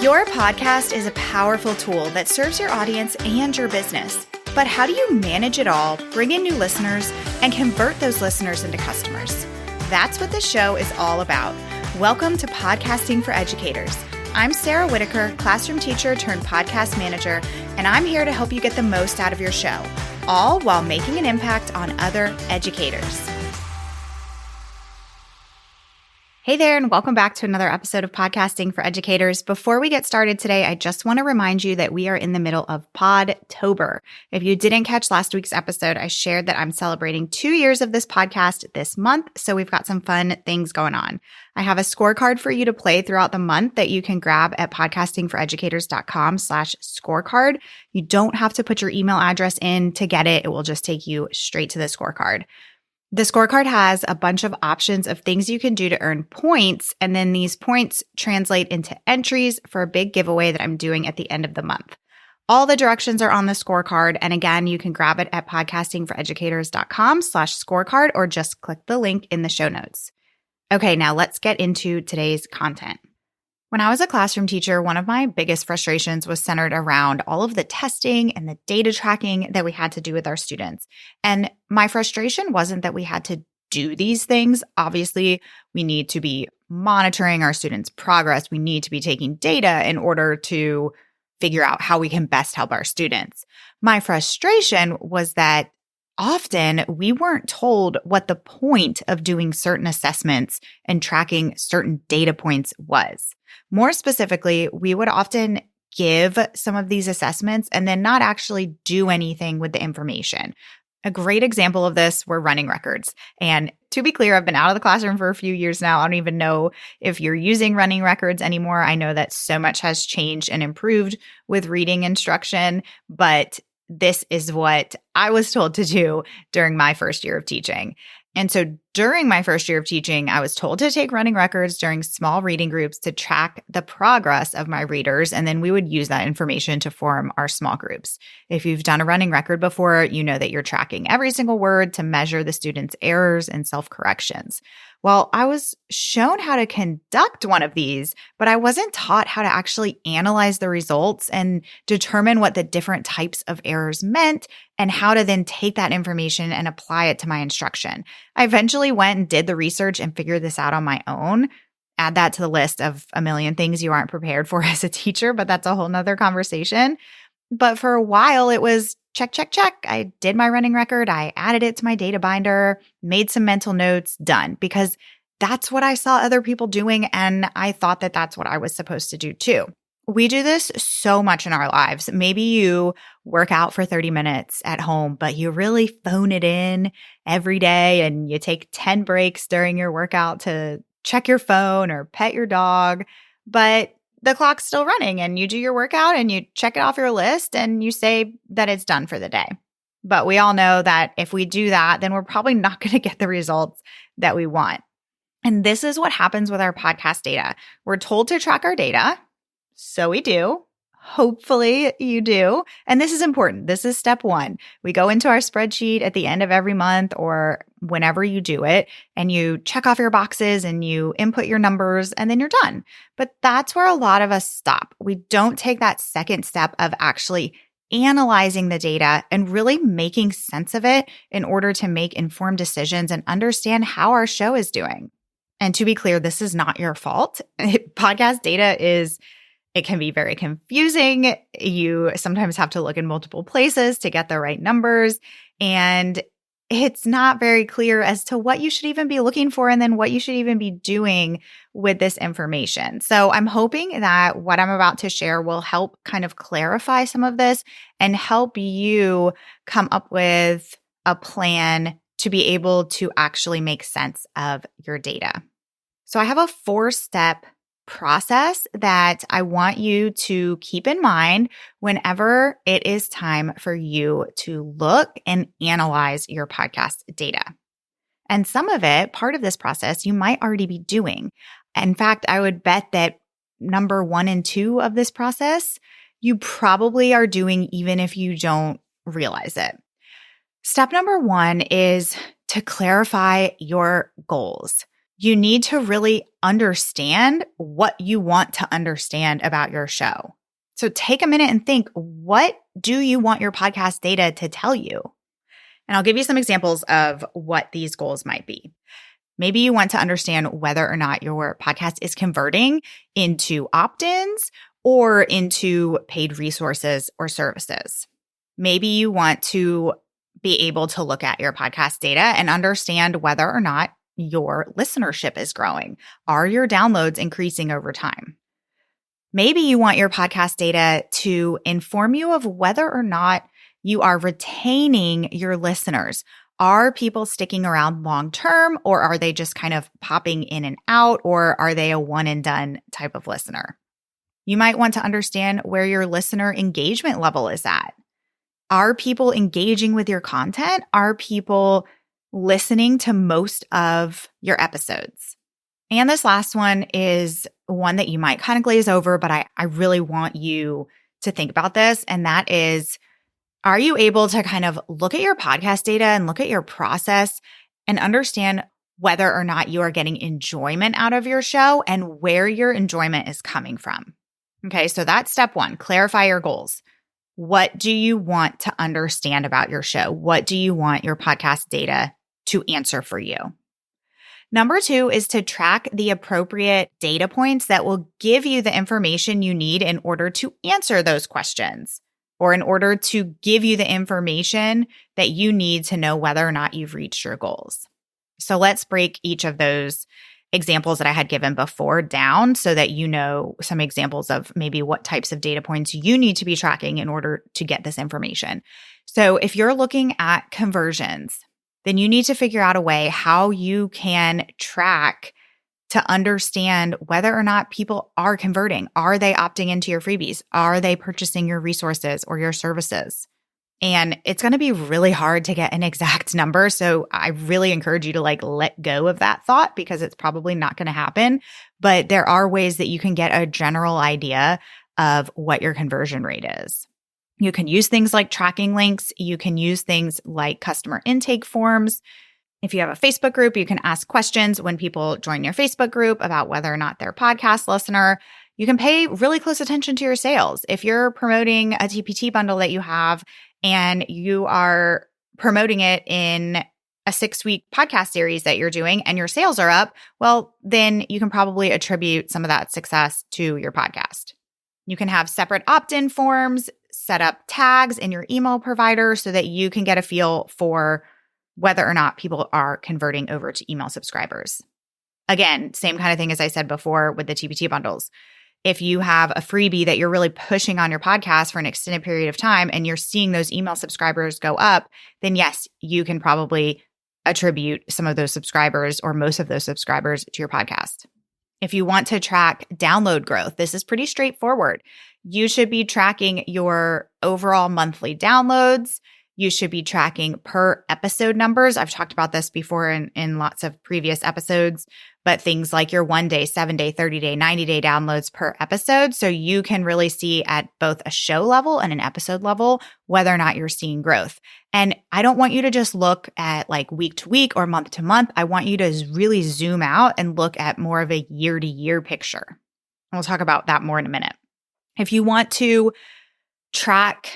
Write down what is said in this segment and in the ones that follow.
Your podcast is a powerful tool that serves your audience and your business. But how do you manage it all, bring in new listeners, and convert those listeners into customers? That's what this show is all about. Welcome to Podcasting for Educators. I'm Sarah Whitaker, classroom teacher turned podcast manager, and I'm here to help you get the most out of your show, all while making an impact on other educators. Hey there, and welcome back to another episode of Podcasting for Educators. Before we get started today, I just want to remind you that we are in the middle of Podtober. If you didn't catch last week's episode, I shared that I'm celebrating 2 years of this podcast this month, so we've got some fun things going on. I have a scorecard for you to play throughout the month that you can grab at podcastingforeducators.com/scorecard. You don't have to put your email address in to get it. It will just take you straight to the scorecard. The scorecard has a bunch of options of things you can do to earn points, and then these points translate into entries for a big giveaway that I'm doing at the end of the month. All the directions are on the scorecard, and again, you can grab it at podcastingforeducators.com/scorecard or just click the link in the show notes. Okay, now let's get into today's content. When I was a classroom teacher, one of my biggest frustrations was centered around all of the testing and the data tracking that we had to do with our students. And my frustration wasn't that we had to do these things. Obviously, we need to be monitoring our students' progress. We need to be taking data in order to figure out how we can best help our students. My frustration was that often we weren't told what the point of doing certain assessments and tracking certain data points was. More specifically, we would often give some of these assessments and then not actually do anything with the information. A great example of this were running records. And to be clear, I've been out of the classroom for a few years now. I don't even know if you're using running records anymore. I know that so much has changed and improved with reading instruction, but this is what I was told to do during my first year of teaching. And so during my first year of teaching, I was told to take running records during small reading groups to track the progress of my readers, and then we would use that information to form our small groups. If you've done a running record before, you know that you're tracking every single word to measure the student's errors and self-corrections. Well, I was shown how to conduct one of these, but I wasn't taught how to actually analyze the results and determine what the different types of errors meant and how to then take that information and apply it to my instruction. I eventually went and did the research and figured this out on my own. Add that to the list of a million things you aren't prepared for as a teacher, but that's a whole nother conversation. But for a while, it was check, check, check. I did my running record. I added it to my data binder, made some mental notes, done, because that's what I saw other people doing. And I thought that that's what I was supposed to do too. We do this so much in our lives. Maybe you work out for 30 minutes at home, but you really phone it in every day and you take 10 breaks during your workout to check your phone or pet your dog. But the clock's still running and you do your workout and you check it off your list and you say that it's done for the day. But we all know that if we do that, then we're probably not going to get the results that we want. And this is what happens with our podcast data. We're told to track our data. So we do. Hopefully you do. And this is important. This is step one. We go into our spreadsheet at the end of every month or whenever you do it, and you check off your boxes and you input your numbers and then you're done. But that's where a lot of us stop. We don't take that second step of actually analyzing the data and really making sense of it in order to make informed decisions and understand how our show is doing. And to be clear, this is not your fault. Podcast data it can be very confusing. You sometimes have to look in multiple places to get the right numbers. And it's not very clear as to what you should even be looking for and then what you should even be doing with this information. So I'm hoping that what I'm about to share will help kind of clarify some of this and help you come up with a plan to be able to actually make sense of your data. So I have a 4-step process that I want you to keep in mind whenever it is time for you to look and analyze your podcast data. And some of it, part of this process, you might already be doing. In fact, I would bet that number 1 and 2 of this process, you probably are doing even if you don't realize it. Step number 1 is to clarify your goals. you need to really understand what you want to understand about your show. So take a minute and think, what do you want your podcast data to tell you? And I'll give you some examples of what these goals might be. Maybe you want to understand whether or not your podcast is converting into opt-ins or into paid resources or services. Maybe you want to be able to look at your podcast data and understand whether or not your listenership is growing. Are your downloads increasing over time? Maybe you want your podcast data to inform you of whether or not you are retaining your listeners. Are people sticking around long term, or are they just kind of popping in and out, or are they a one and done type of listener? You might want to understand where your listener engagement level is at. Are people engaging with your content? Are people listening to most of your episodes? And this last one is one that you might kind of glaze over, but I really want you to think about this. And that is, are you able to kind of look at your podcast data and look at your process and understand whether or not you are getting enjoyment out of your show and where your enjoyment is coming from? Okay, so that's step one. Clarify your goals. What do you want to understand about your show? What do you want your podcast data to answer for you? Number two is to track the appropriate data points that will give you the information you need in order to answer those questions, or in order to give you the information that you need to know whether or not you've reached your goals. So let's break each of those examples that I had given before down so that you know some examples of maybe what types of data points you need to be tracking in order to get this information. So if you're looking at conversions, then you need to figure out a way how you can track to understand whether or not people are converting. Are they opting into your freebies? Are they purchasing your resources or your services? And it's going to be really hard to get an exact number. So I really encourage you to let go of that thought, because it's probably not going to happen. But there are ways that you can get a general idea of what your conversion rate is. You can use things like tracking links. You can use things like customer intake forms. If you have a Facebook group, you can ask questions when people join your Facebook group about whether or not they're a podcast listener. You can pay really close attention to your sales. If you're promoting a TPT bundle that you have and you are promoting it in a 6-week podcast series that you're doing and your sales are up, well, then you can probably attribute some of that success to your podcast. You can have separate opt-in forms, set up tags in your email provider so that you can get a feel for whether or not people are converting over to email subscribers. Again, same kind of thing as I said before with the TPT bundles. If you have a freebie that you're really pushing on your podcast for an extended period of time and you're seeing those email subscribers go up, then yes, you can probably attribute some of those subscribers or most of those subscribers to your podcast. If you want to track download growth, this is pretty straightforward. You should be tracking your overall monthly downloads. You should be tracking per episode numbers. I've talked about this before in lots of previous episodes, but things like your 1-day, 7-day, 30-day, 90-day downloads per episode. So you can really see at both a show level and an episode level whether or not you're seeing growth. And I don't want you to just look at week to week or month to month. I want you to really zoom out and look at more of a year-to-year picture. And we'll talk about that more in a minute. If you want to track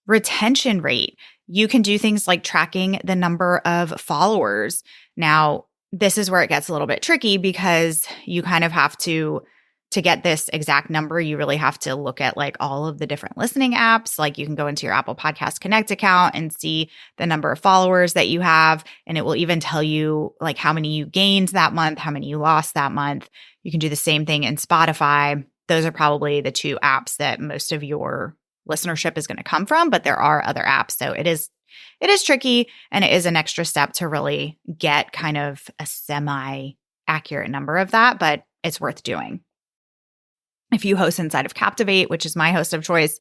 retention rate, you can do things like tracking the number of followers. Now, this is where it gets a little bit tricky because you kind of have to get this exact number, you really have to look at all of the different listening apps. You can go into your Apple Podcast Connect account and see the number of followers that you have. And it will even tell you how many you gained that month, how many you lost that month. You can do the same thing in Spotify. Those are probably the two apps that most of your listenership is going to come from, but there are other apps. So it is tricky, and it is an extra step to really get kind of a semi-accurate number of that, but it's worth doing. If you host inside of Captivate, which is my host of choice,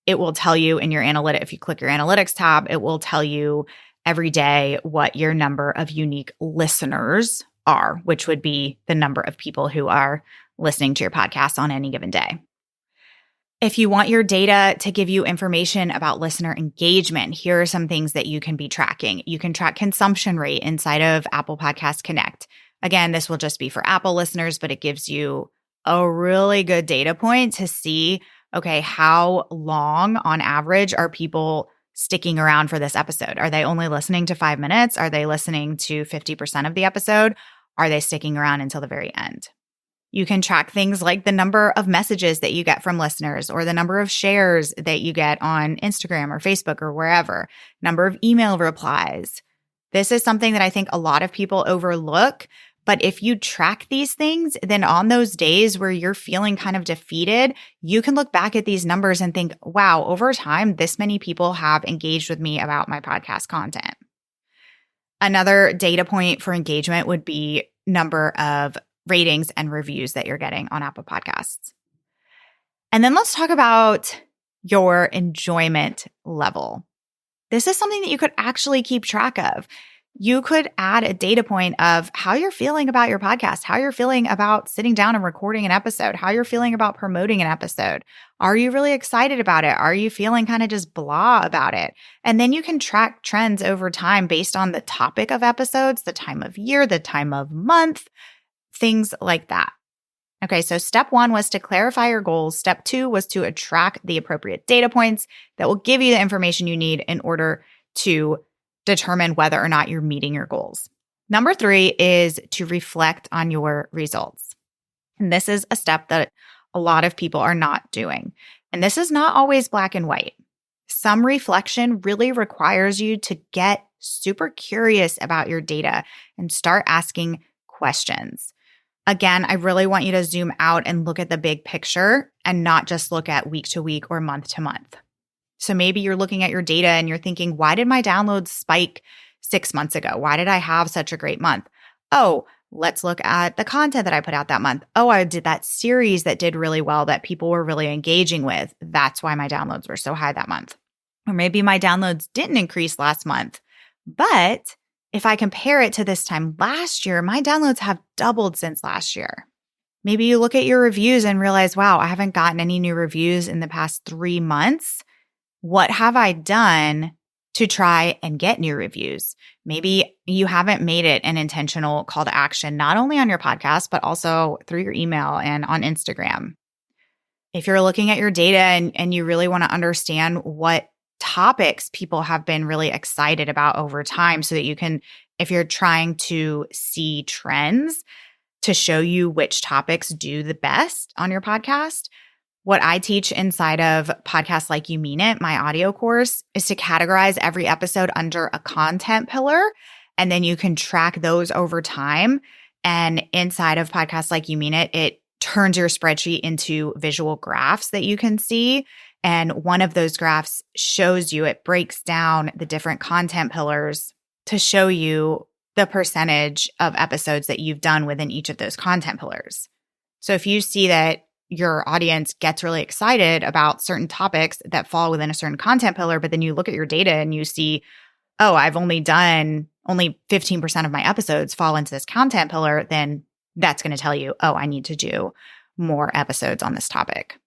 it will tell you in your analytics, if you click your analytics tab, it will tell you every day what your number of unique listeners are, which would be the number of people who are listening to your podcast on any given day. If you want your data to give you information about listener engagement, here are some things that you can be tracking. You can track consumption rate inside of Apple Podcast Connect. Again, this will just be for Apple listeners, but it gives you a really good data point to see, okay, how long on average are people sticking around for this episode? Are they only listening to 5 minutes? Are they listening to 50% of the episode? Are they sticking around until the very end? You can track things like the number of messages that you get from listeners or the number of shares that you get on Instagram or Facebook or wherever, number of email replies. This is something that I think a lot of people overlook. But if you track these things, then on those days where you're feeling kind of defeated, you can look back at these numbers and think, wow, over time, this many people have engaged with me about my podcast content. Another data point for engagement would be number of ratings and reviews that you're getting on Apple Podcasts. And then let's talk about your enjoyment level. This is something that you could actually keep track of. You could add a data point of how you're feeling about your podcast, how you're feeling about sitting down and recording an episode, how you're feeling about promoting an episode. Are you really excited about it? Are you feeling kind of just blah about it? And then you can track trends over time based on the topic of episodes, the time of year, the time of month, things like that. Okay, so step 1 was to clarify your goals. Step 2 was to attract the appropriate data points that will give you the information you need in order to determine whether or not you're meeting your goals. Number 3 is to reflect on your results. And this is a step that a lot of people are not doing. And this is not always black and white. Some reflection really requires you to get super curious about your data and start asking questions. Again, I really want you to zoom out and look at the big picture and not just look at week to week or month to month. So maybe you're looking at your data and you're thinking, why did my downloads spike 6 months ago? Why did I have such a great month? Oh, let's look at the content that I put out that month. Oh, I did that series that did really well that people were really engaging with. That's why my downloads were so high that month. Or maybe my downloads didn't increase last month, but if I compare it to this time last year, my downloads have doubled since last year. Maybe you look at your reviews and realize, wow, I haven't gotten any new reviews in the past 3 months. What have I done to try and get new reviews? Maybe you haven't made it an intentional call to action, not only on your podcast, but also through your email and on Instagram. If you're looking at your data and you really want to understand what topics people have been really excited about over time so that you can, if you're trying to see trends to show you which topics do the best on your podcast, what I teach inside of Podcasts Like You Mean It, my audio course, is to categorize every episode under a content pillar, and then you can track those over time. And inside of Podcasts Like You Mean It, it turns your spreadsheet into visual graphs that you can see. And one of those graphs shows you, it breaks down the different content pillars to show you the percentage of episodes that you've done within each of those content pillars. So if you see that your audience gets really excited about certain topics that fall within a certain content pillar, but then you look at your data and you see, oh, I've only 15% of my episodes fall into this content pillar, then that's going to tell you, oh, I need to do more episodes on this topic.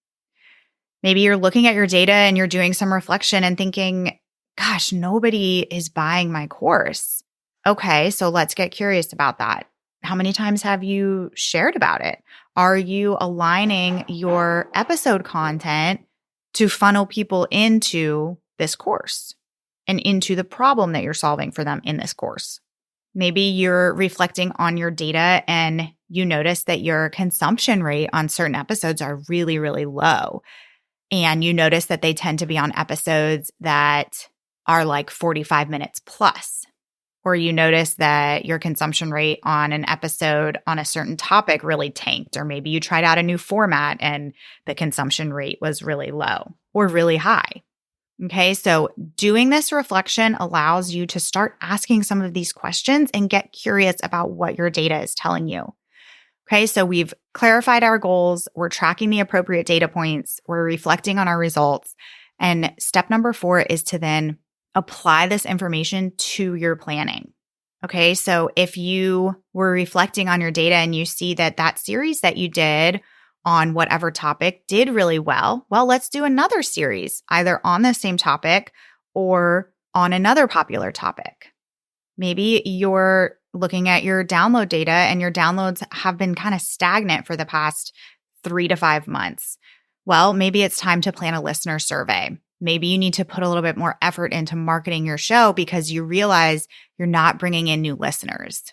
Maybe you're looking at your data and you're doing some reflection and thinking, gosh, nobody is buying my course. Okay, so let's get curious about that. How many times have you shared about it? Are you aligning your episode content to funnel people into this course and into the problem that you're solving for them in this course? Maybe you're reflecting on your data and you notice that your consumption rate on certain episodes are really, really low. And you notice that they tend to be on episodes that are like 45 minutes plus. Or you notice that your consumption rate on an episode on a certain topic really tanked. Or maybe you tried out a new format and the consumption rate was really low or really high. Okay, so doing this reflection allows you to start asking some of these questions and get curious about what your data is telling you. Okay, so we've clarified our goals, we're tracking the appropriate data points, we're reflecting on our results. And step number 4 is to then apply this information to your planning. Okay, so if you were reflecting on your data and you see that that series that you did on whatever topic did really well, let's do another series, either on the same topic or on another popular topic. Maybe you're looking at your download data and your downloads have been kind of stagnant for the past 3 to 5 months. Well, maybe it's time to plan a listener survey. Maybe you need to put a little bit more effort into marketing your show because you realize you're not bringing in new listeners.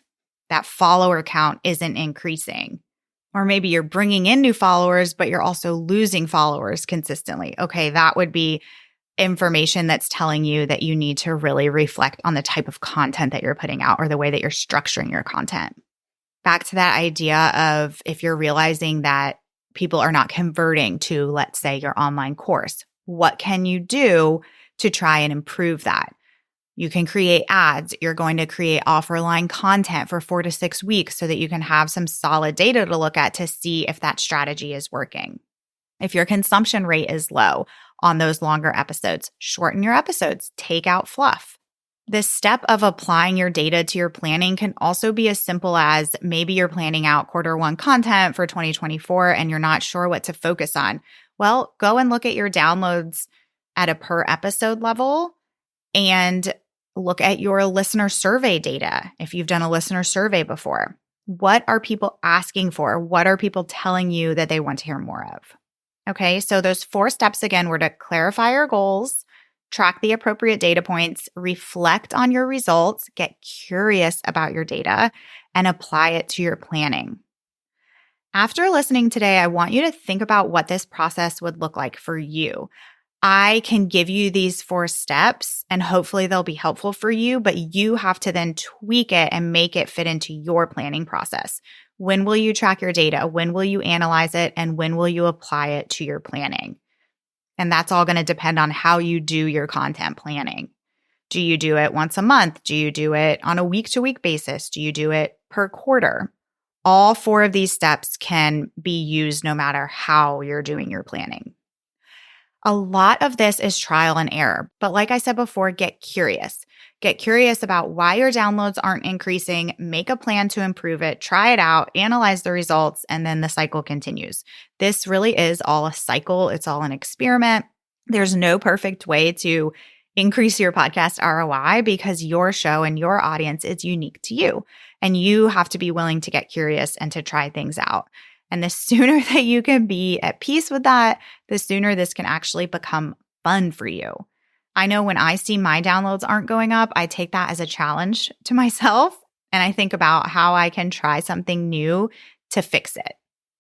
That follower count isn't increasing. Or maybe you're bringing in new followers, but you're also losing followers consistently. Okay, that would be information that's telling you that you need to really reflect on the type of content that you're putting out or the way that you're structuring your content. Back to that idea of if you're realizing that people are not converting to, let's say, your online course, what can you do to try and improve that? You can create ads. You're going to create offer line content for 4 to 6 weeks so that you can have some solid data to look at to see if that strategy is working. If your consumption rate is low on those longer episodes, shorten your episodes, take out fluff. This step of applying your data to your planning can also be as simple as maybe you're planning out Q1 content for 2024 and you're not sure what to focus on. Well, go and look at your downloads at a per episode level and look at your listener survey data if you've done a listener survey before. What are people asking for? What are people telling you that they want to hear more of? Okay, so those 4 steps again were to clarify your goals, track the appropriate data points, reflect on your results, get curious about your data, and apply it to your planning. After listening today, I want you to think about what this process would look like for you. I can give you these 4 steps and hopefully they'll be helpful for you, but you have to then tweak it and make it fit into your planning process. When will you track your data? When will you analyze it? And when will you apply it to your planning? And that's all going to depend on how you do your content planning. Do you do it once a month? Do you do it on a week-to-week basis? Do you do it per quarter? All 4 of these steps can be used no matter how you're doing your planning. A lot of this is trial and error, but like I said before, get curious. Get curious about why your downloads aren't increasing, make a plan to improve it, try it out, analyze the results, and then the cycle continues. This really is all a cycle. It's all an experiment. There's no perfect way to increase your podcast ROI because your show and your audience is unique to you, and you have to be willing to get curious and to try things out. And the sooner that you can be at peace with that, the sooner this can actually become fun for you. I know when I see my downloads aren't going up, I take that as a challenge to myself. And I think about how I can try something new to fix it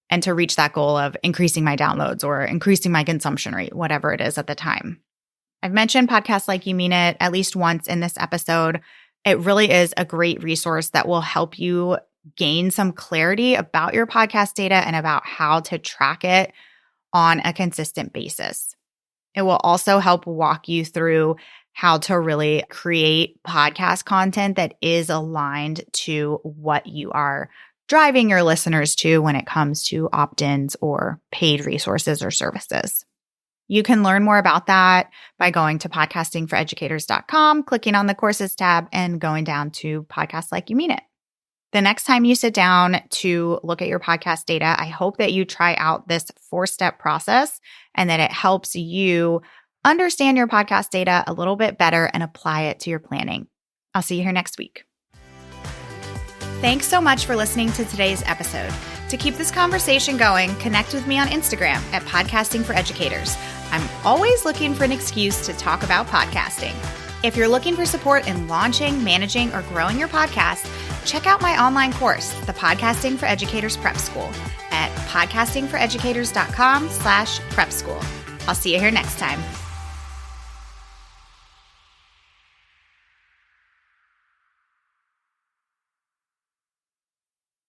and to reach that goal of increasing my downloads or increasing my consumption rate, whatever it is at the time. I've mentioned Podcasts Like You Mean It at least once in this episode. It really is a great resource that will help you gain some clarity about your podcast data and about how to track it on a consistent basis. It will also help walk you through how to really create podcast content that is aligned to what you are driving your listeners to when it comes to opt-ins or paid resources or services. You can learn more about that by going to podcastingforeducators.com, clicking on the courses tab, and going down to Podcasts Like You Mean It. The next time you sit down to look at your podcast data, I hope that you try out this 4-step process and that it helps you understand your podcast data a little bit better and apply it to your planning. I'll see you here next week. Thanks so much for listening to today's episode. To keep this conversation going, connect with me on Instagram at Podcasting for Educators. I'm always looking for an excuse to talk about podcasting. If you're looking for support in launching, managing, or growing your podcast, check out my online course, the Podcasting for Educators Prep School, at podcastingforeducators.com/prep school. I'll see you here next time.